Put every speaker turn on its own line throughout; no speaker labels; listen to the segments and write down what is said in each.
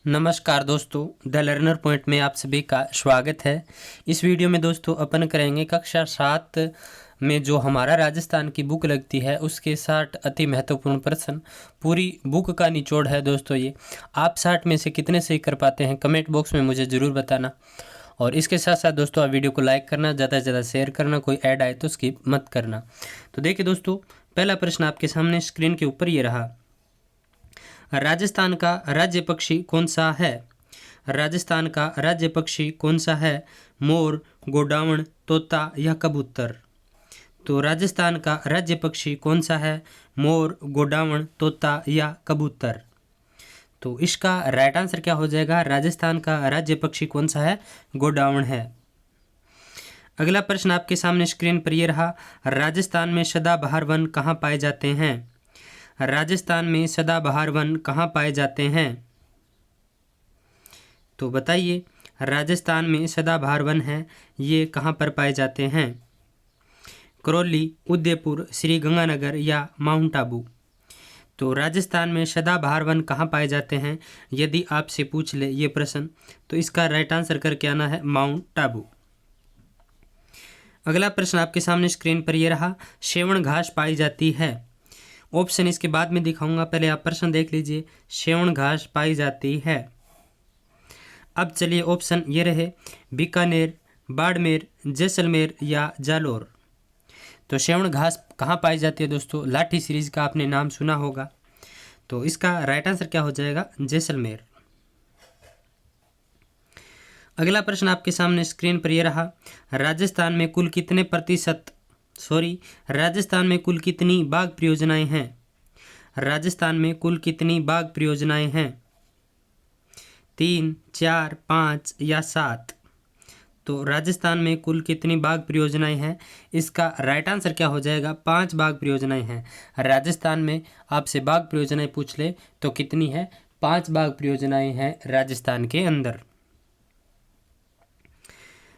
नमस्कार दोस्तों, the learner point में आप सभी का स्वागत है। इस वीडियो में दोस्तों अपन करेंगे कक्षा 7 में जो हमारा राजस्थान की बुक लगती है उसके 60 अति महत्वपूर्ण प्रश्न। पूरी बुक का निचोड़ है दोस्तों ये। आप 60 में से कितने सही कर पाते हैं कमेंट बॉक्स में मुझे ज़रूर बताना। और इसके साथ साथ दोस्तों आप वीडियो को लाइक करना, ज़्यादा से ज़्यादा शेयर करना, कोई ऐड आए तो स्किप मत करना। तो देखिए दोस्तों, पहला प्रश्न आपके सामने स्क्रीन के ऊपर ये रहा। राजस्थान का राज्य पक्षी कौन सा है? राजस्थान का राज्य पक्षी कौन सा है? मोर, गोडावण, तोता या कबूतर? तो राजस्थान का राज्य पक्षी कौन सा है? मोर, गोडावण, तोता या कबूतर? तो इसका राइट आंसर क्या हो जाएगा? राजस्थान का राज्य पक्षी कौन सा है? गोडावण है। अगला प्रश्न आपके सामने स्क्रीन पर यह रहा। राजस्थान में सदाबहार वन कहाँ पाए जाते हैं? राजस्थान में सदाबहार वन कहाँ पाए जाते हैं? तो बताइए, राजस्थान में सदाबहार वन है, ये कहाँ पर पाए जाते हैं? करौली, उदयपुर, श्री गंगानगर या माउंट आबू? तो राजस्थान में सदाबहार वन कहाँ पाए जाते हैं यदि आपसे पूछ ले ये प्रश्न, तो इसका राइट आंसर करके आना है माउंट आबू। अगला प्रश्न आपके सामने स्क्रीन पर यह रहा। सेवण घास पाई जाती है। ऑप्शन इसके बाद में दिखाऊंगा, पहले आप प्रश्न देख लीजिए। सेवण घास पाई जाती है। अब चलिए ऑप्शन ये रहे। बीकानेर, बाड़मेर, जैसलमेर या जालोर? तो सेवण घास कहाँ पाई जाती है दोस्तों? लाठी सीरीज का आपने नाम सुना होगा। तो इसका राइट आंसर क्या हो जाएगा? जैसलमेर। अगला प्रश्न आपके सामने स्क्रीन पर यह रहा। राजस्थान में कुल कितनी बाग परियोजनाएं हैं? राजस्थान में कुल कितनी बाग परियोजनाएं हैं? 3, 4, 5 या 7? तो राजस्थान में कुल कितनी बाग परियोजनाएं हैं? इसका राइट आंसर क्या हो जाएगा? 5 बाग परियोजनाएं हैं। राजस्थान में आपसे बाग परियोजनाएं पूछ ले तो कितनी है? 5 बाग परियोजनाएं हैं राजस्थान के अंदर।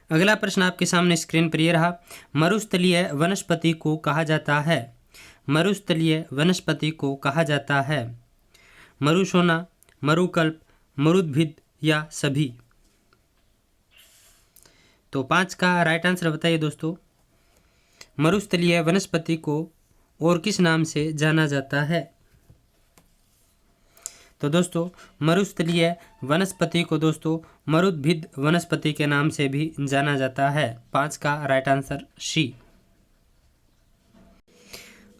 अगला प्रश्न आपके सामने स्क्रीन पर यह रहा। मरुस्थलीय वनस्पति को कहा जाता है? मरुस्थलीय वनस्पति को कहा जाता है? मरुसोना, मरुकल्प, मरुद्भिद या सभी? तो 5 का राइट आंसर बताइए दोस्तों। मरुस्थलीय वनस्पति को और किस नाम से जाना जाता है? तो दोस्तों मरुस्थलीय वनस्पति को दोस्तों मरुद्भिद वनस्पति के नाम से भी जाना जाता है। 5 का राइट आंसर सी।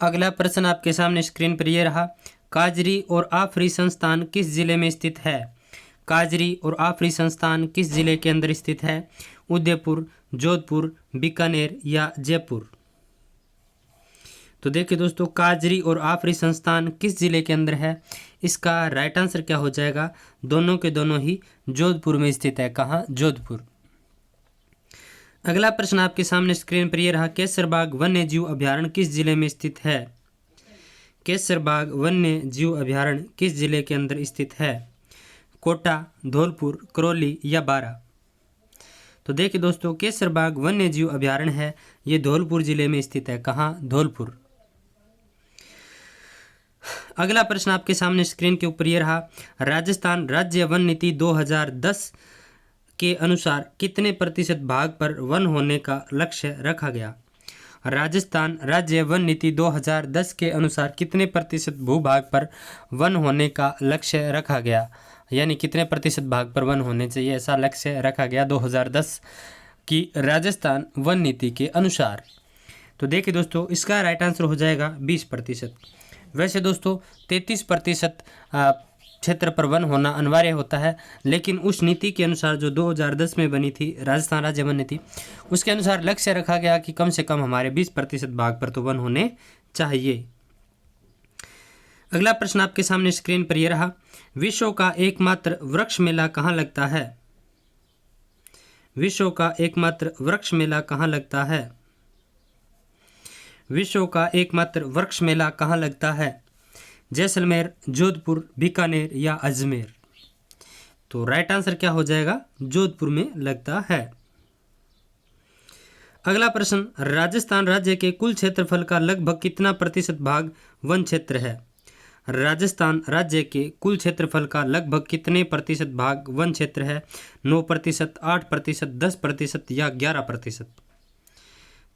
अगला प्रश्न आपके सामने स्क्रीन पर यह रहा। काजरी और आफरी संस्थान किस जिले में स्थित है? काजरी और आफरी संस्थान किस जिले के अंदर स्थित है? उदयपुर, जोधपुर, बीकानेर या जयपुर? तो देखिए दोस्तों, काजरी और आफरी संस्थान किस जिले के अंदर है? इसका राइट आंसर क्या हो जाएगा? दोनों के दोनों ही जोधपुर में स्थित है। कहाँ? जोधपुर। अगला प्रश्न आपके सामने स्क्रीन पर यह रहा। केसरबाग वन्य जीव अभ्यारण्य किस जिले में स्थित है? केसरबाग वन्य जीव अभ्यारण्य किस जिले के अंदर स्थित है? कोटा, धौलपुर, करौली या बारा? तो देखिए दोस्तों, केसरबाग वन्य जीव अभ्यारण्य है, ये धौलपुर जिले में स्थित है। कहाँ? धौलपुर। अगला प्रश्न आपके सामने स्क्रीन के ऊपर यह रहा। राजस्थान राज्य वन नीति 2010 के अनुसार कितने प्रतिशत भाग पर वन होने का लक्ष्य रखा गया? राजस्थान राज्य वन नीति 2010 के अनुसार कितने प्रतिशत भूभाग पर वन होने का लक्ष्य रखा गया? यानी कितने प्रतिशत भाग पर वन होने चाहिए, ऐसा लक्ष्य रखा गया 2010 की राजस्थान वन नीति के अनुसार। तो देखिए दोस्तों, इसका राइट आंसर हो जाएगा 20%। वैसे दोस्तों 33% क्षेत्र पर वन होना अनिवार्य होता है, लेकिन उस नीति के अनुसार जो 2010 में बनी थी राजस्थान राज्य वन नीति, उसके अनुसार लक्ष्य रखा गया कि कम से कम हमारे 20% भाग पर तो वन होने चाहिए। अगला प्रश्न आपके सामने स्क्रीन पर यह रहा। विश्व का एकमात्र वृक्ष मेला कहाँ लगता है? विश्व का एकमात्र वृक्ष मेला कहाँ लगता है? विश्व का एकमात्र वृक्ष मेला कहाँ लगता है? जैसलमेर, जोधपुर, बीकानेर या अजमेर? तो राइट आंसर क्या हो जाएगा? जोधपुर में लगता है। अगला प्रश्न। राजस्थान राज्य के कुल क्षेत्रफल का लगभग कितना प्रतिशत भाग वन क्षेत्र है? राजस्थान राज्य के कुल क्षेत्रफल का लगभग कितने प्रतिशत भाग वन क्षेत्र है? 9%, 8%, 10% या 11%?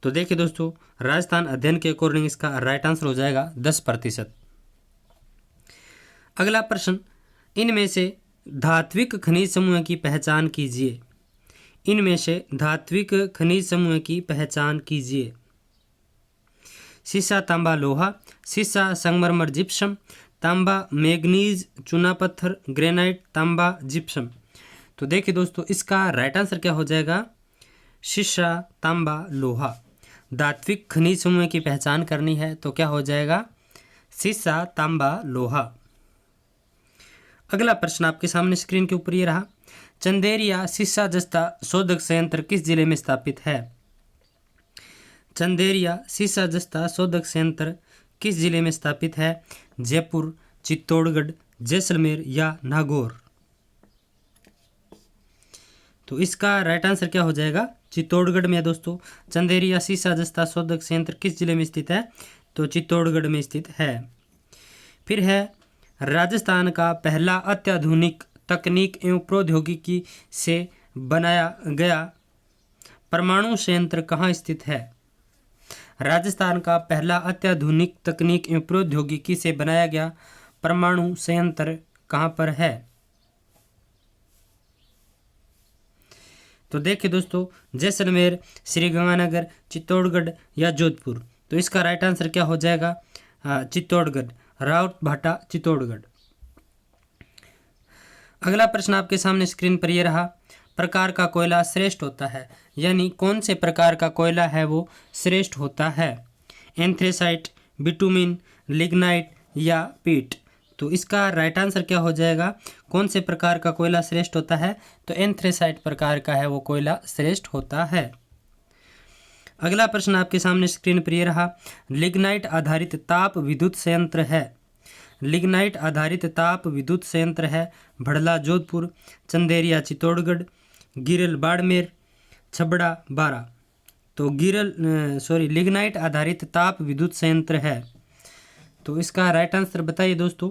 तो देखिए दोस्तों, राजस्थान अध्ययन के अकॉर्डिंग इसका राइट आंसर हो जाएगा 10%। अगला प्रश्न, इनमें से धात्विक खनिज समूह की पहचान कीजिए। इनमें से धात्विक खनिज समूह की पहचान कीजिए। सीसा, तांबा, लोहा, सीसा, संगमरमर, जिप्सम, तांबा, मैग्नीज, चूना पत्थर, ग्रेनाइट, तांबा, जिप्सम। तो देखिए दोस्तों, इसका राइट आंसर क्या हो जाएगा? सीसा, तांबा, लोहा। धात्विक खनिज समूह की पहचान करनी है तो क्या हो जाएगा? सीसा, तांबा, लोहा। अगला प्रश्न आपके सामने स्क्रीन के ऊपर ये रहा, चंदेरिया सीसा जस्ता शोधक संयंत्र किस जिले में स्थापित है? चंदेरिया सीसा जस्ता शोधक संयंत्र किस जिले में स्थापित है? जयपुर, चित्तौड़गढ़, जैसलमेर या नागौर? तो इसका राइट आंसर क्या हो जाएगा? चित्तौड़गढ़ में है दोस्तों। चंदेरिया सीसा जस्ता शोधक संयंत्र किस जिले में स्थित है? तो चित्तौड़गढ़ में स्थित है। फिर है, राजस्थान का पहला अत्याधुनिक तकनीक एवं प्रौद्योगिकी से बनाया गया परमाणु संयंत्र कहाँ स्थित है? राजस्थान का पहला अत्याधुनिक तकनीक एवं प्रौद्योगिकी से बनाया गया परमाणु संयंत्र कहाँ पर है? तो देखिए दोस्तों, जैसलमेर, श्रीगंगानगर, चित्तौड़गढ़ या जोधपुर? तो इसका राइट आंसर क्या हो जाएगा? चित्तौड़गढ़, रावतभाटा, चित्तौड़गढ़। अगला प्रश्न आपके सामने स्क्रीन पर यह रहा, प्रकार का कोयला श्रेष्ठ होता है, यानी कौन से प्रकार का कोयला है वो श्रेष्ठ होता है? एंथ्रेसाइट, बिटुमिन, लिग्नाइट या पीट? तो इसका राइट आंसर क्या हो जाएगा? कौन से प्रकार का कोयला श्रेष्ठ होता है? तो एंथ्रेसाइट प्रकार का है वो कोयला श्रेष्ठ होता है। अगला प्रश्न आपके सामने स्क्रीन पर यह रहा, लिग्नाइट आधारित ताप विद्युत संयंत्र है। लिग्नाइट आधारित ताप विद्युत संयंत्र है भड़ला, जोधपुर, चंदेरिया, चित्तौड़गढ़, गिरल, बाड़मेर, छबड़ा, बारा? तो लिग्नाइट आधारित ताप विद्युत संयंत्र है। तो इसका राइट आंसर बताइए दोस्तों।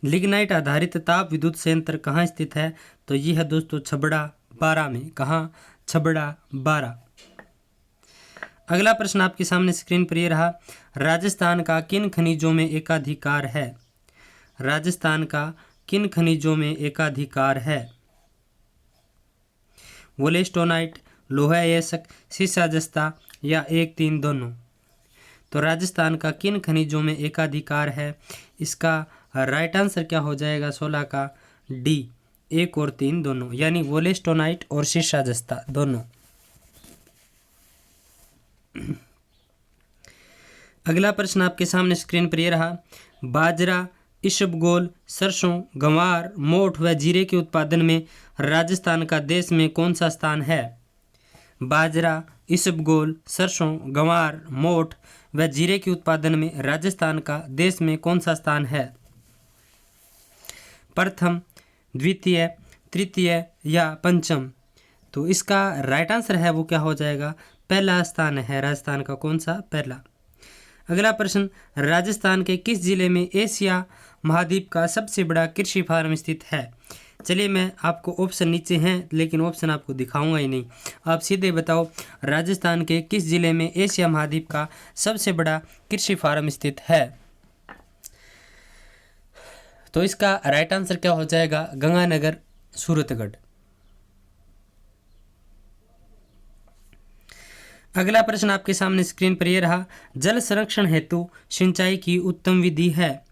लिग्नाइट आधारित ताप विद्युत संयंत्र कहाँ स्थित है? तो ये है दोस्तों छबड़ा, बारा में। कहाँ? छबड़ा, बारा। अगला प्रश्न आपके सामने स्क्रीन पर यह रहा, राजस्थान का किन खनिजों में एकाधिकार है? राजस्थान का किन खनिजों में एकाधिकार है? वोलेस्टोनाइट, लोहा अयस्क, सीसा जस्ता या 1, 3 दोनों? तो राजस्थान का किन खनिजों में एकाधिकार है? इसका राइट आंसर क्या हो जाएगा? 16 का डी, 1 और 3 दोनों, यानी वोलेस्टोनाइट और सीसा जस्ता दोनों। अगला प्रश्न आपके सामने स्क्रीन पर यह रहा, बाजरा, इसबगोल, सरसों, गंवार, मोठ व जीरे के उत्पादन में राजस्थान का देश में कौन सा स्थान है? बाजरा, इसबगोल, सरसों, गंवार, मोठ व जीरे के उत्पादन में राजस्थान का देश में कौन सा स्थान है? प्रथम, द्वितीय, तृतीय या पंचम? तो इसका राइट आंसर है वो क्या हो जाएगा? पहला स्थान है राजस्थान का। कौन सा? पहला। अगला प्रश्न, राजस्थान के किस जिले में एशिया महाद्वीप का सबसे बड़ा कृषि फार्म स्थित है? चलिए, मैं आपको ऑप्शन नीचे हैं लेकिन ऑप्शन आपको दिखाऊंगा ही नहीं। आप सीधे बताओ, राजस्थान के किस जिले में एशिया महाद्वीप का सबसे बड़ा कृषि फार्म स्थित है? तो इसका राइट आंसर क्या हो जाएगा? गंगानगर, सूरतगढ़। अगला प्रश्न आपके सामने स्क्रीन पर यह रहा, जल संरक्षण हेतु सिंचाई की उत्तम विधि है।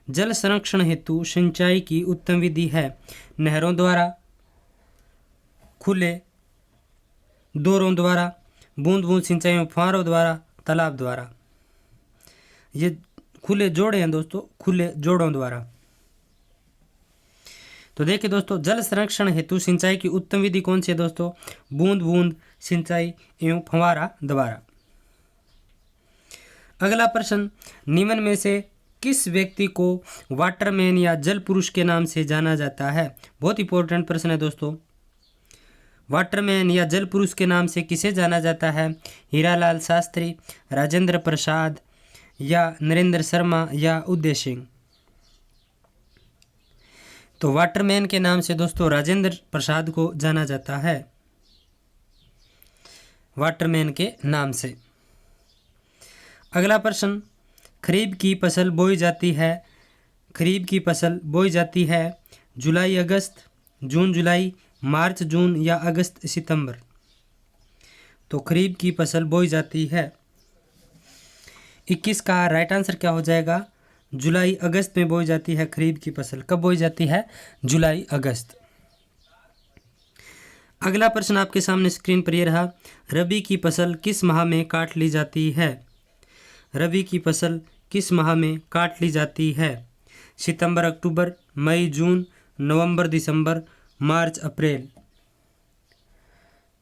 जल संरक्षण हेतु सिंचाई की उत्तम विधि है नहरों द्वारा, खुले दोरों द्वारा, बूंद बूंद सिंचाई में फुहारों द्वारा, तालाब द्वारा। ये खुले जोड़े हैं दोस्तों, खुले जोड़ों द्वारा। तो देखिए दोस्तों, जल संरक्षण हेतु सिंचाई की उत्तम विधि कौन सी है दोस्तों? बूंद बूंद सिंचाई एवं फव्वारा द्वारा। अगला प्रश्न, निम्न में से किस व्यक्ति को वाटरमैन या जल पुरुष के नाम से जाना जाता है? बहुत इंपॉर्टेंट प्रश्न है दोस्तों। वाटरमैन या जल पुरुष के नाम से किसे जाना जाता है? हीरालाल शास्त्री, राजेंद्र प्रसाद या नरेंद्र शर्मा या उदय सिंह। तो वाटरमैन के नाम से दोस्तों राजेंद्र प्रसाद को जाना जाता है, वाटरमैन के नाम से। अगला प्रश्न, खरीफ की फसल बोई जाती है, खरीफ की फसल बोई जाती है जुलाई अगस्त, जून जुलाई, मार्च जून या अगस्त सितंबर। तो खरीफ की फसल बोई जाती है। 21 का राइट आंसर क्या हो जाएगा? जुलाई अगस्त में बोई जाती है खरीफ की फसल। कब बोई जाती है? जुलाई अगस्त। अगला प्रश्न आपके सामने स्क्रीन पर ये रहा, रबी की फसल किस माह में काट ली जाती है? रबी की फसल किस माह में काट ली जाती है? सितंबर अक्टूबर, मई जून, नवंबर दिसंबर, मार्च अप्रैल।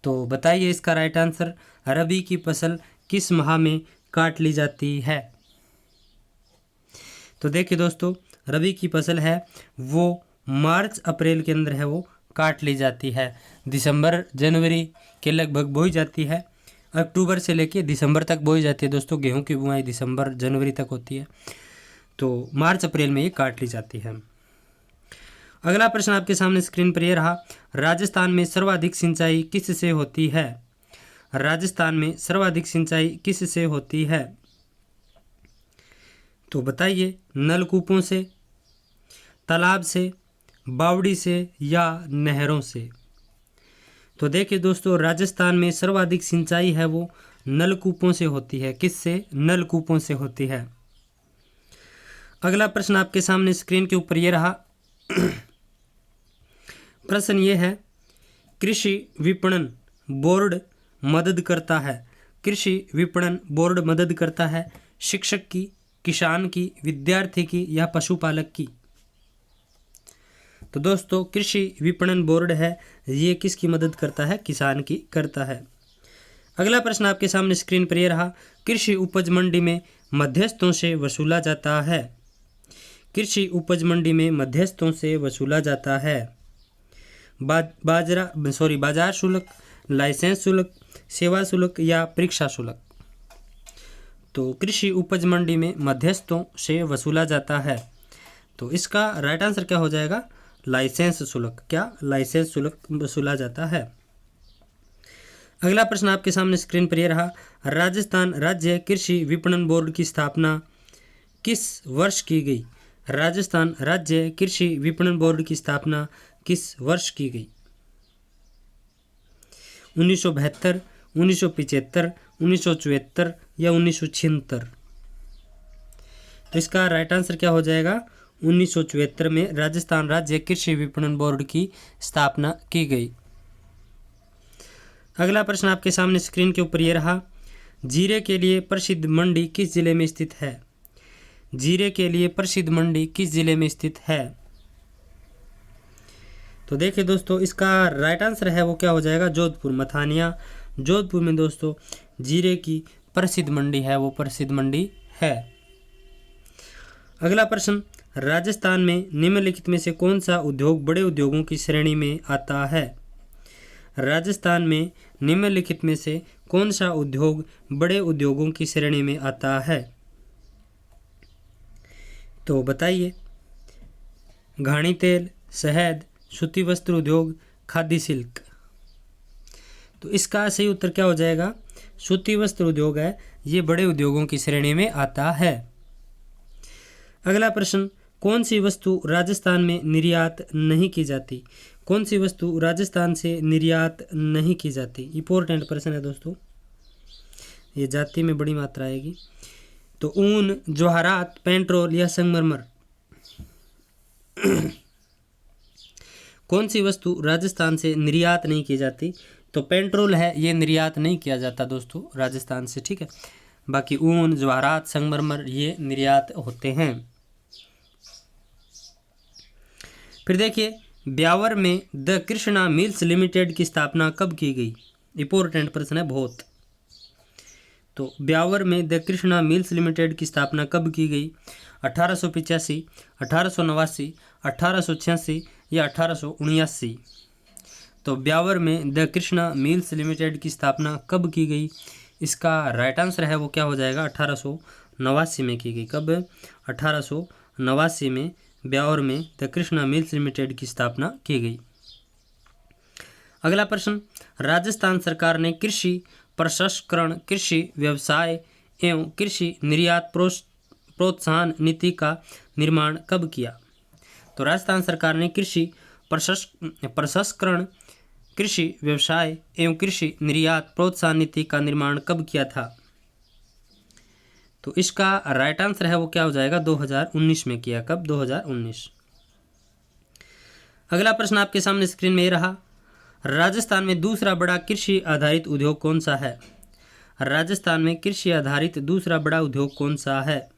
तो बताइए इसका राइट आंसर, रबी की फसल किस माह में काट ली जाती है? तो देखिए दोस्तों, रबी की फसल है वो मार्च अप्रैल के अंदर है वो काट ली जाती है। दिसंबर जनवरी के लगभग बोई जाती है, अक्टूबर से लेके दिसंबर तक बोई जाती है दोस्तों। गेहूं की बुआई दिसंबर जनवरी तक होती है, तो मार्च अप्रैल में ये काट ली जाती है। अगला प्रश्न आपके सामने स्क्रीन पर ये रहा, राजस्थान में सर्वाधिक सिंचाई किस से होती है? राजस्थान में सर्वाधिक सिंचाई किस से होती है? तो बताइए, नलकूपों से, तालाब से, बावड़ी से या नहरों से। तो देखिए दोस्तों, राजस्थान में सर्वाधिक सिंचाई है वो नलकूपों से होती है। किससे? नलकूपों से होती है। अगला प्रश्न आपके सामने स्क्रीन के ऊपर ये रहा, प्रश्न ये है, कृषि विपणन बोर्ड मदद करता है, कृषि विपणन बोर्ड मदद करता है शिक्षक की, किसान की, विद्यार्थी की या पशुपालक की। तो दोस्तों, कृषि विपणन बोर्ड है ये किसकी मदद करता है? किसान की करता है। अगला प्रश्न आपके सामने स्क्रीन पर यह रहा, कृषि उपज मंडी में मध्यस्थों से वसूला जाता है, कृषि उपज मंडी में मध्यस्थों से वसूला जाता है बाजार शुल्क, लाइसेंस शुल्क, सेवा शुल्क या परीक्षा शुल्क। तो कृषि उपज मंडी में मध्यस्थों से वसूला जाता है। तो इसका राइट आंसर क्या हो जाएगा? लाइसेंस शुल्क। क्या? लाइसेंस शुल्क वसूला जाता है। अगला प्रश्न आपके सामने स्क्रीन पर यह रहा, राजस्थान राज्य कृषि विपणन बोर्ड की स्थापना किस वर्ष की गई? राजस्थान राज्य कृषि विपणन बोर्ड की स्थापना किस वर्ष की गई? 1972, 1975, 1974 या 1976। तो इसका राइट आंसर क्या हो जाएगा? 1974 में राजस्थान राज्य कृषि विपणन बोर्ड की स्थापना की गई। अगला प्रश्न आपके सामने स्क्रीन के ऊपर ये रहा, जीरे के लिए प्रसिद्ध मंडी किस जिले में स्थित है? जीरे के लिए प्रसिद्ध मंडी किस जिले में स्थित है? तो देखिए दोस्तों, इसका राइट आंसर है वो क्या हो जाएगा? जोधपुर, मथानिया जोधपुर में दोस्तों जीरे की प्रसिद्ध मंडी है, वो प्रसिद्ध मंडी है। अगला प्रश्न, राजस्थान में निम्नलिखित में से कौन सा उद्योग बड़े उद्योगों की श्रेणी में आता है? राजस्थान में निम्नलिखित में से कौन सा उद्योग बड़े उद्योगों की श्रेणी में आता है? तो बताइए, घानी तेल, शहद, सूती वस्त्र उद्योग, खादी शिल्प। तो इसका सही उत्तर क्या हो जाएगा? सूती वस्त्र उद्योग है, ये बड़े उद्योगों की श्रेणी में आता है। अगला प्रश्न, कौन सी वस्तु राजस्थान में निर्यात नहीं की जाती? कौन सी वस्तु राजस्थान से निर्यात नहीं की जाती? इंपॉर्टेंट प्रश्न है दोस्तों, ये जाति में बड़ी मात्रा आएगी। तो ऊन, जवाहरात, पेट्रोल या संगमरमर। कौन सी वस्तु राजस्थान से निर्यात नहीं की जाती? तो पेट्रोल है, ये निर्यात नहीं किया जाता दोस्तों राजस्थान से, ठीक है। बाकी ऊन, जवाहरात, संगमरमर ये निर्यात होते हैं। फिर देखिए, ब्यावर में द कृष्णा मिल्स लिमिटेड की स्थापना कब की गई? इंपॉर्टेंट प्रश्न है बहुत। तो ब्यावर में द कृष्णा मिल्स लिमिटेड की स्थापना कब की गई? 1885, 1889, 1886 या 1879। तो ब्यावर में द कृष्णा मिल्स लिमिटेड की स्थापना कब की गई? इसका राइट आंसर है वो क्या हो जाएगा? 1889 में की गई। कब? 1889 में ब्यावर में द कृष्णा मिल्स लिमिटेड की स्थापना की गई। अगला प्रश्न, राजस्थान सरकार ने कृषि प्रसंस्करण, कृषि व्यवसाय एवं कृषि निर्यात प्रोत्साहन नीति का निर्माण कब किया? तो राजस्थान सरकार ने कृषि प्रसंस्करण, कृषि व्यवसाय एवं कृषि निर्यात प्रोत्साहन नीति का निर्माण कब किया था? तो इसका राइट आंसर है वो क्या हो जाएगा? 2019 में किया। कब? 2019। अगला प्रश्न आपके सामने स्क्रीन में ये रहा, राजस्थान में दूसरा बड़ा कृषि आधारित उद्योग कौन सा है? राजस्थान में कृषि आधारित दूसरा बड़ा उद्योग कौन सा है?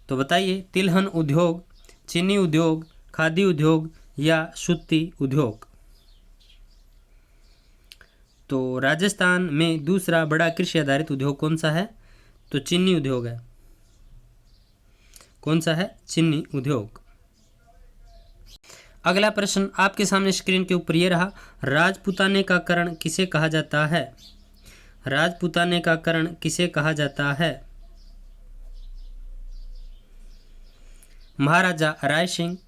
तो बताइए, तिलहन उद्योग, चीनी उद्योग, खादी उद्योग या सूती उद्योग? तो राजस्थान में दूसरा बड़ा कृषि आधारित उद्योग कौन सा है? तो चीनी उद्योग है। कौन सा है? चीनी उद्योग। अगला प्रश्न आपके सामने स्क्रीन के ऊपर ये रहा, राजपूताने का करण किसे कहा जाता है? राजपूताने का करण किसे कहा जाता है? महाराजा राय सिंह,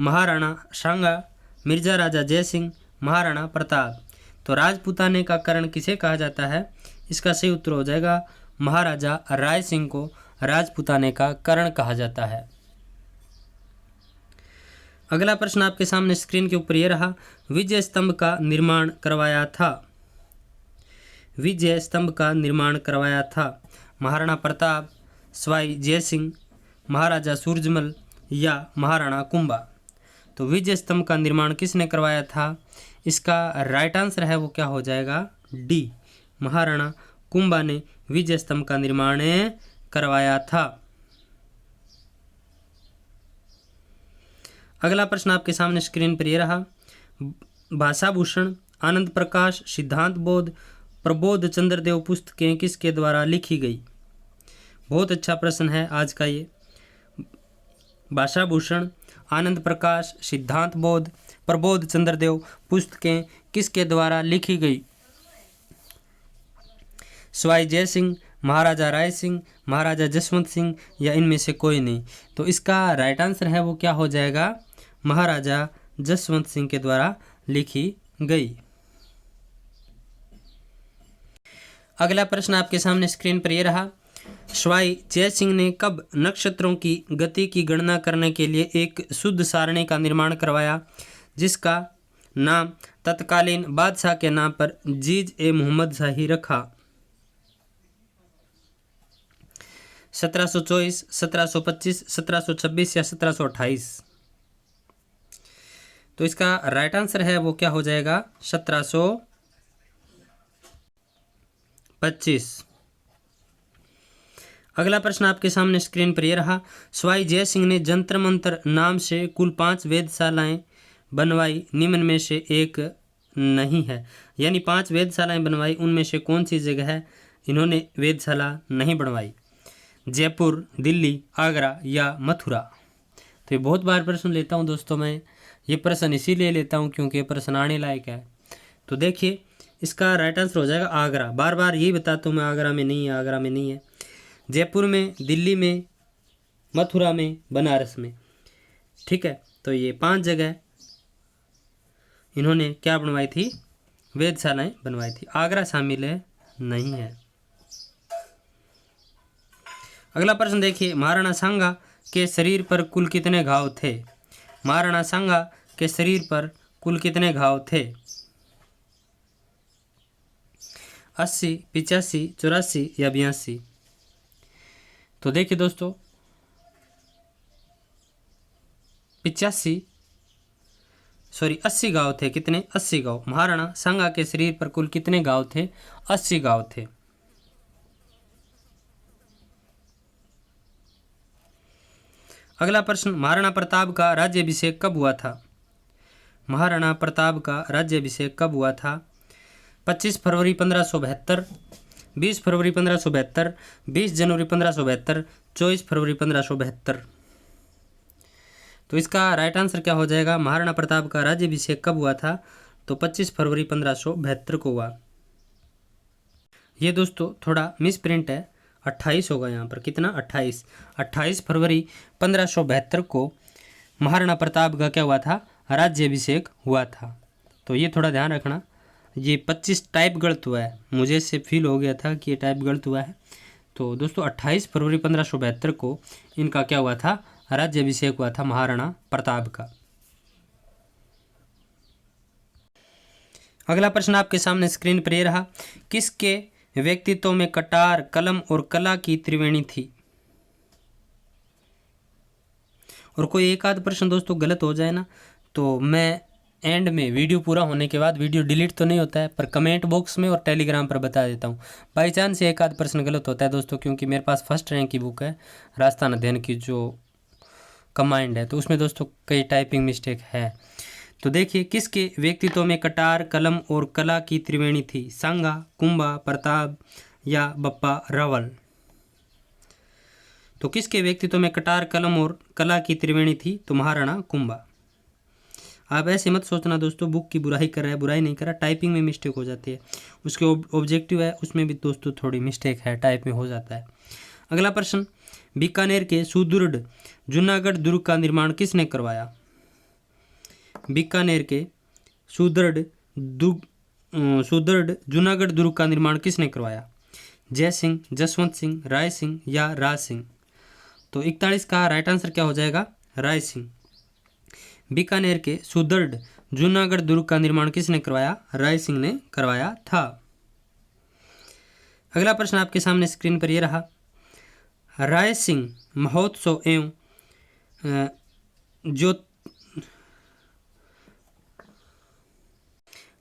महाराणा सांगा, मिर्जा राजा जय सिंह, महाराणा प्रताप। तो राजपूताने का करण किसे कहा जाता है? इसका सही उत्तर हो जाएगा महाराजा राय सिंह को राजपूताने का करण कहा जाता है। अगला प्रश्न आपके सामने स्क्रीन के ऊपर यह रहा, विजय स्तंभ का निर्माण करवाया था? विजय स्तंभ का निर्माण करवाया था महाराणा प्रताप, सवाई जय सिंह, महाराजा सूरजमल या महाराणा कुंभा? तो विजय स्तंभ का निर्माण किसने करवाया था? इसका राइट आंसर है वो क्या हो जाएगा? डी, महाराणा कुंभा ने विजय स्तंभ का निर्माण करवाया था। अगला प्रश्न आपके सामने स्क्रीन पर यह रहा, भाषाभूषण, आनंद प्रकाश, सिद्धांत बोध, प्रबोध चंद्रदेव पुस्तकें किसके द्वारा लिखी गई? बहुत अच्छा प्रश्न है आज का ये। भाषाभूषण, आनंद प्रकाश, सिद्धांत बोध, प्रबोध चंद्रदेव पुस्तकें किसके द्वारा लिखी गई? सवाई जय सिंह, महाराजा राय सिंह, महाराजा जसवंत सिंह या इनमें से कोई नहीं? तो इसका राइट आंसर है वो क्या हो जाएगा? महाराजा जसवंत सिंह के द्वारा लिखी गई। अगला प्रश्न आपके सामने स्क्रीन पर यह रहा, सवाई जय सिंह ने कब नक्षत्रों की गति की गणना करने के लिए एक शुद्ध सारणी का निर्माण करवाया, जिसका नाम तत्कालीन बादशाह के नाम पर जीज ए मोहम्मद शाही रखा? 1724, 1725, 1726 या 1728? तो इसका राइट आंसर है वो क्या हो जाएगा? 1725। अगला प्रश्न आपके सामने स्क्रीन पर यह रहा, सवाई जय सिंह ने जंतर मंतर नाम से कुल 5 वेधशालाएं बनवाई, निम्न में से एक नहीं है। यानी 5 वेधशालाएं बनवाई, उनमें से कौन सी जगह है इन्होंने वेधशाला नहीं बनवाई? जयपुर, दिल्ली, आगरा या मथुरा? तो ये बहुत बार प्रश्न लेता हूँ दोस्तों मैं, ये प्रश्न इसीलिए लेता हूँ क्योंकि ये प्रश्न आने लायक है। तो देखिए इसका राइट आंसर हो जाएगा आगरा। बार बार यही बताता हूँ मैं, आगरा में नहीं है, आगरा में नहीं है। जयपुर में, दिल्ली में, मथुरा में, बनारस में। ठीक है, तो ये 5 जगह इन्होंने क्या बनवाई थी? वेधशालाएं बनवाई थी। आगरा शामिल है नहीं है। अगला प्रश्न देखिए, महाराणा सांगा के शरीर पर कुल कितने घाव थे? महाराणा सांगा के शरीर पर कुल कितने घाव थे? 80, 85, 84 या 82? तो देखिए दोस्तों, 80 घाव थे। कितने? 80 घाव। महाराणा सांगा के शरीर पर कुल कितने घाव थे? 80 घाव थे। अगला प्रश्न, महाराणा प्रताप का राज्याभिषेक कब हुआ था? महाराणा प्रताप का राज्याभिषेक कब हुआ था? 25 फरवरी 1572, 20 फरवरी 1572, 20 जनवरी 1572, 24 फरवरी 1572? तो इसका राइट आंसर क्या हो जाएगा? महाराणा प्रताप का राज्याभिषेक कब हुआ था? तो 25 फरवरी 1572 को हुआ। ये दोस्तों थोड़ा मिस प्रिंट है, 28 होगा यहाँ पर, कितना 28 फरवरी 1572 को महाराणा प्रताप का क्या हुआ था, राज्याभिषेक हुआ था। तो ये थोड़ा ध्यान रखना, ये 25 टाइप गलत हुआ है, मुझे इससे फील हो गया था कि ये टाइप गलत हुआ है। तो दोस्तों 28 फरवरी 1572 को इनका क्या हुआ था, राज्याभिषेक हुआ था महाराणा प्रताप का। अगला प्रश्न आपके सामने स्क्रीन पर ये रहा, किसके व्यक्तित्व में कटार, कलम और कला की त्रिवेणी थी। और कोई एक आध प्रश्न दोस्तों गलत हो जाए ना, तो मैं एंड में वीडियो पूरा होने के बाद, वीडियो डिलीट तो नहीं होता है पर कमेंट बॉक्स में और टेलीग्राम पर बता देता हूँ। बाई चांस से एक आध प्रश्न गलत होता है दोस्तों, क्योंकि मेरे पास फर्स्ट रैंक की बुक है राजस्थान अध्ययन की जो कमांड है, तो उसमें दोस्तों कई टाइपिंग मिस्टेक है। तो देखिए, किसके व्यक्तित्व में कटार, कलम और कला की त्रिवेणी थी, सांगा, कुंभा, प्रताप या बप्पा रावल। तो किसके व्यक्तित्व में कटार, कलम और कला की त्रिवेणी थी, तो महाराणा कुंभा। आप ऐसे मत सोचना दोस्तों बुक की बुराई कर रहा है, बुराई नहीं कर रहा, टाइपिंग में मिस्टेक हो जाती है, उसके ऑब्जेक्टिव है उसमें भी दोस्तों थोड़ी मिस्टेक है, टाइप में हो जाता है। अगला प्रश्न, बीकानेर के सुदृढ़ जूनागढ़ दुर्ग का निर्माण किसने करवाया। बीकानेर के सुदृढ़ जूनागढ़ दुर्ग का निर्माण किसने करवाया, जय सिंह, जसवंत सिंह, राय सिंह या राज सिंह। तो 41 का राइट आंसर क्या हो जाएगा, राय सिंह। बीकानेर के सुदृढ़ जूनागढ़ दुर्ग का निर्माण किसने करवाया, राय सिंह ने करवाया था। अगला प्रश्न आपके सामने स्क्रीन पर यह रहा, राय सिंह महोत्सव एवं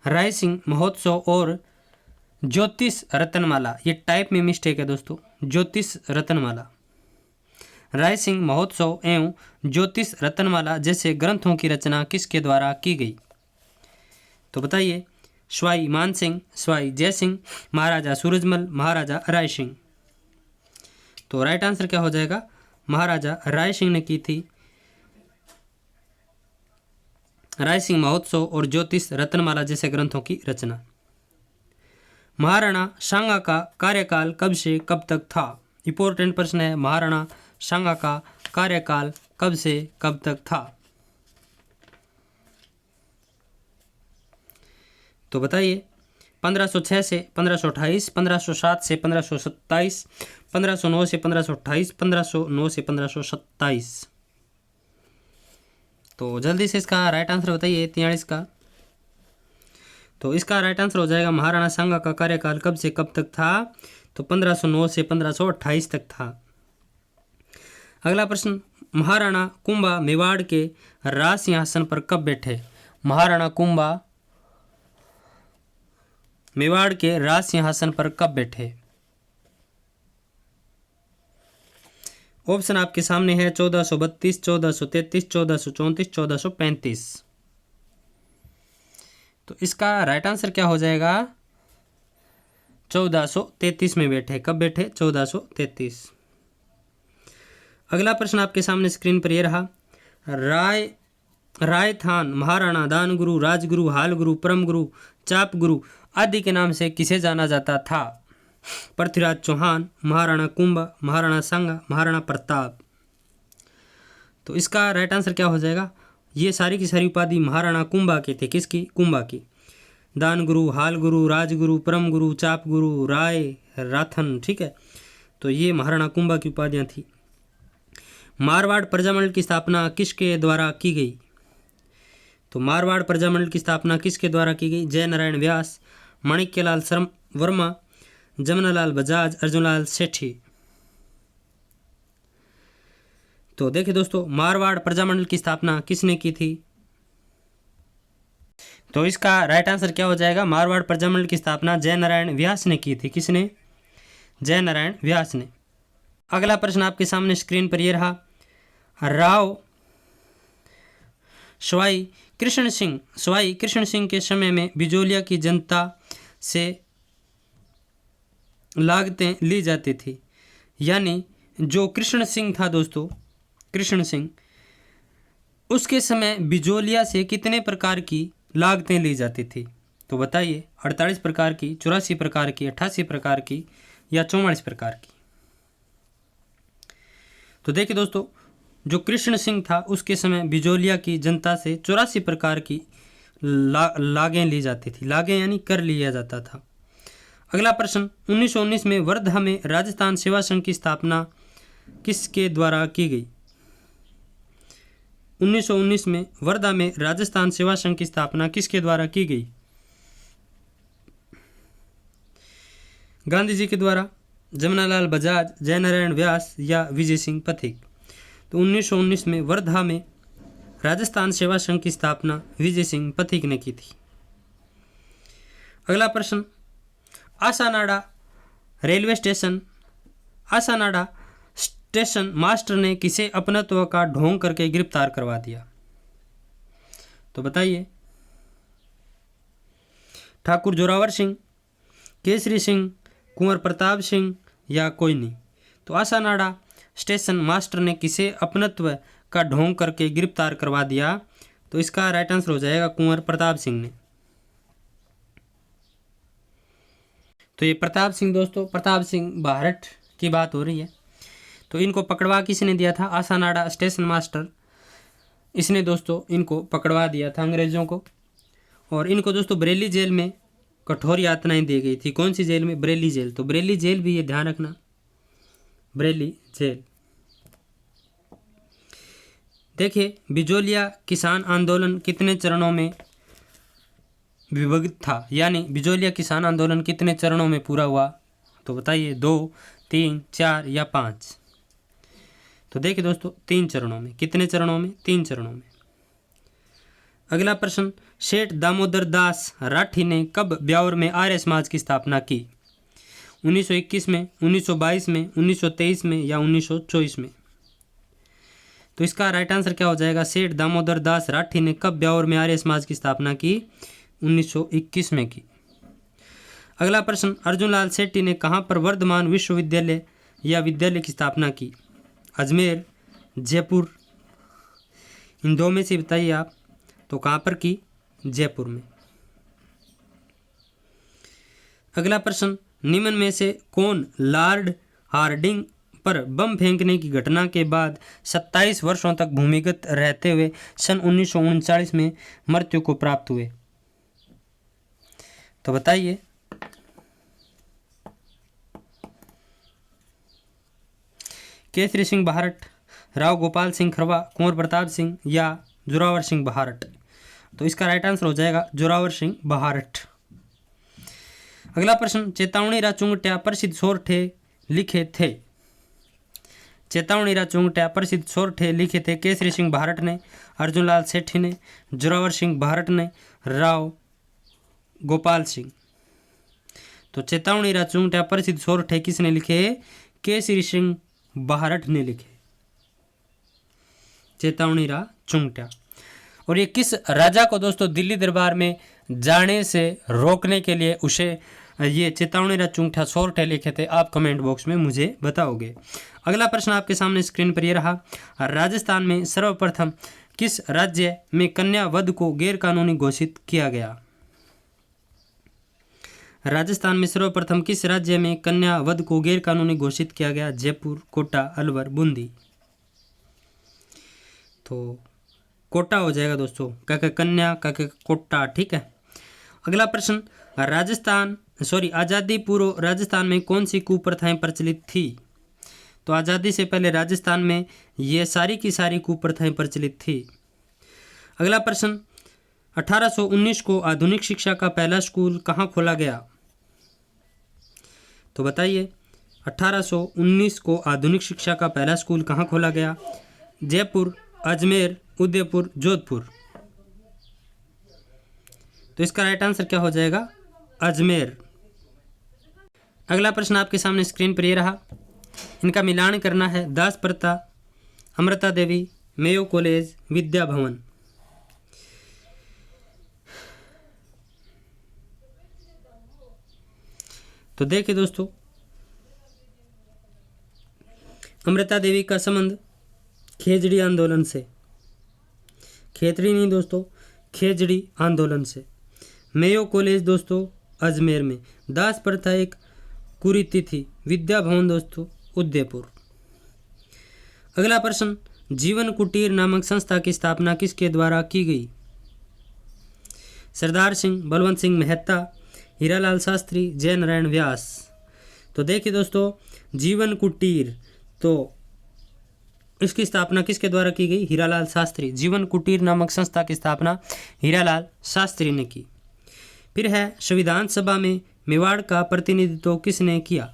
राय सिंह महोत्सव और ज्योतिष रत्नमाला, ये टाइप में मिस्टेक है दोस्तों, ज्योतिष रत्नमाला। राय सिंह महोत्सव एवं ज्योतिष रत्नमाला जैसे ग्रंथों की रचना किसके द्वारा की गई। तो बताइए, स्वाई मान सिंह, स्वाई जय सिंह, महाराजा सूरजमल, महाराजा राय सिंह। तो राइट आंसर क्या हो जाएगा, महाराजा राय सिंह ने की थी राय सिंह महोत्सव और ज्योतिष रत्नमाला जैसे ग्रंथों की रचना। महाराणा सांगा का कार्यकाल कब से कब तक था। इंपॉर्टेंट प्रश्न है, महाराणा सांगा का कार्यकाल कब से कब तक था। तो बताइए, 1506 से 1528, 1507 से 1527, 1509 से 1528, 1509 से 1527। तो जल्दी से इसका राइट आंसर बताइए, 43 का। तो इसका राइट आंसर हो जाएगा, महाराणा सांगा का कार्यकाल कब से कब तक था, तो 1509 से 1528 तक था। अगला प्रश्न, महाराणा कुंभा मेवाड़ के राज सिंहासन पर कब बैठे। महाराणा कुंभा मेवाड़ के राज सिंहासन पर कब बैठे। ऑप्शन आपके सामने है 1432, 1433, 1434, 1435। तो इसका राइट आंसर क्या हो जाएगा, 1433 में बैठे। कब बैठे, 1433। अगला प्रश्न आपके सामने स्क्रीन पर यह रहा, रायथान महाराणा दानगुरु, राजगुरु, हालगुरु, परमगुरु, चापगुरु आदि के नाम से किसे जाना जाता था। पृथ्वीराज चौहान, महाराणा कुंभा, महाराणा सांगा, महाराणा प्रताप। तो इसका राइट आंसर क्या हो जाएगा, ये सारी की सारी उपाधि महाराणा कुंभा की थी। किसकी, कुंभा की। दानगुरु, हालगुरु, राजगुरु, परमगुरु, चापगुरु, राय, राथन, ठीक है। तो ये महाराणा कुंभा की उपाधियां थी। मारवाड़ प्रजामंडल की स्थापना किसके द्वारा की गई। तो मारवाड़ प्रजामंडल की स्थापना किसके द्वारा की गई, जय नारायण व्यास, माणिक्यलाल वर्मा, जमनालाल बजाज, अर्जुनलाल सेठी। तो देखिए दोस्तों, मारवाड़ प्रजामंडल की स्थापना किसने की थी। तो इसका राइट आंसर क्या हो जाएगा, मारवाड़ प्रजामंडल की स्थापना जय नारायण व्यास ने की थी। किसने, जय नारायण व्यास ने। अगला प्रश्न आपके सामने स्क्रीन पर यह रहा, राव सवाई कृष्ण सिंह के समय में बिजोलिया की जनता से लागतें ली जाती थी। यानी जो कृष्ण सिंह था दोस्तों, कृष्ण सिंह, उसके समय बिजोलिया से कितने प्रकार की लागतें ली जाती थी। तो बताइए, 48 प्रकार की, 84 प्रकार की, 88 प्रकार की या 44 प्रकार की। तो देखिए दोस्तों, जो कृष्ण सिंह था उसके समय बिजोलिया की जनता से 84 प्रकार की लागें ली जाती थी। लागें यानी कर लिया जाता था। अगला प्रश्न, 1919 में वर्धा में राजस्थान सेवा संघ की स्थापना किसके द्वारा की गई? 1919 में वर्धा में राजस्थान सेवा संघ की स्थापना किसके द्वारा की गई? गांधी जी के द्वारा, जमनालाल बजाज, जयनारायण व्यास या विजय सिंह पथिक। तो 1919 में वर्धा में राजस्थान सेवा संघ की स्थापना विजय सिंह पथिक ने की थी। अगला प्रश्न, आसानाडा रेलवे स्टेशन, आसानाडा स्टेशन मास्टर ने किसे अपनत्व का ढोंग करके गिरफ्तार करवा दिया? तो बताइए, ठाकुर जोरावर सिंह, केसरी सिंह, कुंवर प्रताप सिंह या कोई नहीं। तो आसानाडा स्टेशन मास्टर ने किसे अपनत्व का ढोंग करके गिरफ्तार करवा दिया? तो इसका राइट आंसर हो जाएगा कुंवर प्रताप सिंह ने। तो ये प्रताप सिंह दोस्तों, प्रताप सिंह बाहरट की बात हो रही है। तो इनको पकड़वा किसने दिया था? आसानाडा स्टेशन मास्टर, इसने दोस्तों इनको पकड़वा दिया था अंग्रेज़ों को। और इनको दोस्तों बरेली जेल में कठोर यातनाएं दी गई थी। कौन सी जेल में? बरेली जेल। तो बरेली जेल भी ये ध्यान रखना, बरेली जेल। देखिए, बिजोलिया किसान आंदोलन कितने चरणों में विभक्त था, यानी बिजोलिया किसान आंदोलन कितने चरणों में पूरा हुआ? तो बताइए, 2, 3, 4 या 5। तो देखिए दोस्तों, 3 चरणों में। कितने चरणों में? 3 चरणों में। अगला प्रश्न, सेठ दामोदर दास राठी ने कब ब्यावर में आर्य समाज की स्थापना की? 1921 में, 1922 में, 1923 में या 1924 में? तो इसका राइट आंसर क्या हो जाएगा? सेठ दामोदर दास राठी ने कब ब्यावर में आर्य समाज की स्थापना की? 1921 में की। अगला प्रश्न, अर्जुन लाल सेठी ने कहाँ पर वर्धमान विश्वविद्यालय या विद्यालय की स्थापना की? अजमेर, जयपुर, इन दो में से बताइए आप। तो कहाँ पर की? जयपुर में। अगला प्रश्न, निम्न में से कौन लॉर्ड हार्डिंग पर बम फेंकने की घटना के बाद 27 वर्षों तक भूमिगत रहते हुए सन 1939 में मृत्यु को प्राप्त हुए? तो बताइए, केसरी सिंह बाहरट, राव गोपाल सिंह खरवा, कुंवर प्रताप सिंह या जोरावर सिंह बाहरट? तो इसका राइट आंसर हो जाएगा जोरावर सिंह बाहरट। अगला प्रश्न, चेतावनी रा चुंगट्या प्रसिद्ध सोरठे लिखे थे? चेतावनी रा चुंगट्या प्रसिद्ध सोरठे लिखे थे केसरी सिंह बाहरट ने, अर्जुन लाल सेठी ने, जोरावर सिंह बाहरट ने, राव गोपाल सिंह? तो चेतावनी रा चुंगट्या प्रसिद्ध सोरठे किसने लिखे? केसरी सिंह बाहरट ने लिखे, चेतावनी रा चुंगट्या। और ये किस राजा को दोस्तों दिल्ली दरबार में जाने से रोकने के लिए उसे ये चेतावनी रा चुंगट्या सोरठे लिखे थे? आप कमेंट बॉक्स में मुझे बताओगे। अगला प्रश्न आपके सामने स्क्रीन पर ये रहा, राजस्थान में सर्वप्रथम किस राज्य में कन्या वध को गैर कानूनी घोषित किया गया? राजस्थान में सर्वप्रथम किस राज्य में कन्या वध को गैर कानूनी घोषित किया गया? जयपुर, कोटा, अलवर, बूंदी? तो कोटा हो जाएगा दोस्तों, का कन्या का कोटा, ठीक है। अगला प्रश्न, आज़ादी पूर्व राजस्थान में कौन सी कुप्रथाएं प्रचलित थी? तो आज़ादी से पहले राजस्थान में ये सारी की सारी कुप्रथाएं प्रचलित थी। अगला प्रश्न, 1819 को आधुनिक शिक्षा का पहला स्कूल कहाँ खोला गया? तो बताइए, 1819 को आधुनिक शिक्षा का पहला स्कूल कहाँ खोला गया? जयपुर, अजमेर, उदयपुर, जोधपुर? तो इसका राइट आंसर क्या हो जाएगा? अजमेर। अगला प्रश्न आपके सामने स्क्रीन पर ये रहा, इनका मिलान करना है। दास प्रथा, अमृता देवी, मेयो कॉलेज, विद्या भवन? तो देखिए दोस्तों, अमृता देवी का संबंध खेजड़ी आंदोलन से, खेतड़ी नहीं दोस्तों, खेजड़ी आंदोलन से। मेयो कॉलेज दोस्तों अजमेर में, दास प्रथा एक कुरीति थी। विद्या भवन दोस्तों उदयपुर। अगला प्रश्न, जीवन कुटीर नामक संस्था की स्थापना किसके द्वारा की गई? सरदार सिंह, बलवंत सिंह मेहता, हीरालाल शास्त्री, जयनारायण व्यास। तो देखिए दोस्तों, जीवन कुटीर, तो इसकी स्थापना किसके द्वारा की गई? हीरालाल शास्त्री। जीवन कुटीर नामक संस्था की स्थापना हीरालाल शास्त्री ने की। फिर है, संविधान सभा में मेवाड़ का प्रतिनिधित्व किसने किया?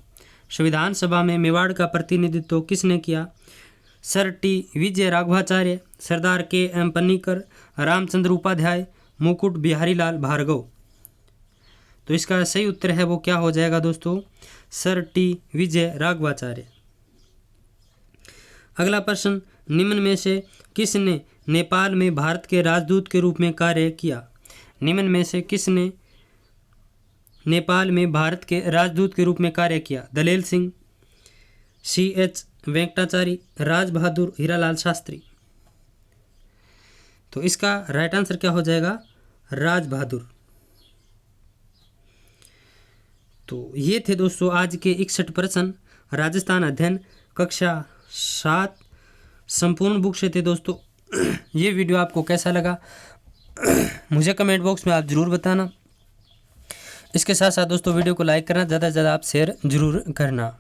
संविधान सभा में मेवाड़ का प्रतिनिधित्व किसने किया? सर टी विजय राघवाचार्य, सरदार के एम पन्नीकर, रामचंद्र उपाध्याय, मुकुट बिहारी लाल भार्गव। तो इसका सही उत्तर है वो क्या हो जाएगा दोस्तों? सर टी विजय राघवाचार्य। अगला प्रश्न, निम्न में से किसने नेपाल में भारत के राजदूत के रूप में कार्य किया? निम्न में से किसने नेपाल में भारत के राजदूत के रूप में कार्य किया? दलेल सिंह, CH वेंकटाचारी, राज बहादुर, हीरालाल शास्त्री। तो इसका राइट आंसर क्या हो जाएगा? राज बहादुर। तो ये थे दोस्तों आज के 61 प्रश्न राजस्थान अध्ययन कक्षा 7 संपूर्ण बुक से थे दोस्तों। ये वीडियो आपको कैसा लगा मुझे कमेंट बॉक्स में आप ज़रूर बताना। इसके साथ साथ दोस्तों वीडियो को लाइक करना, ज़्यादा से ज़्यादा आप शेयर ज़रूर करना।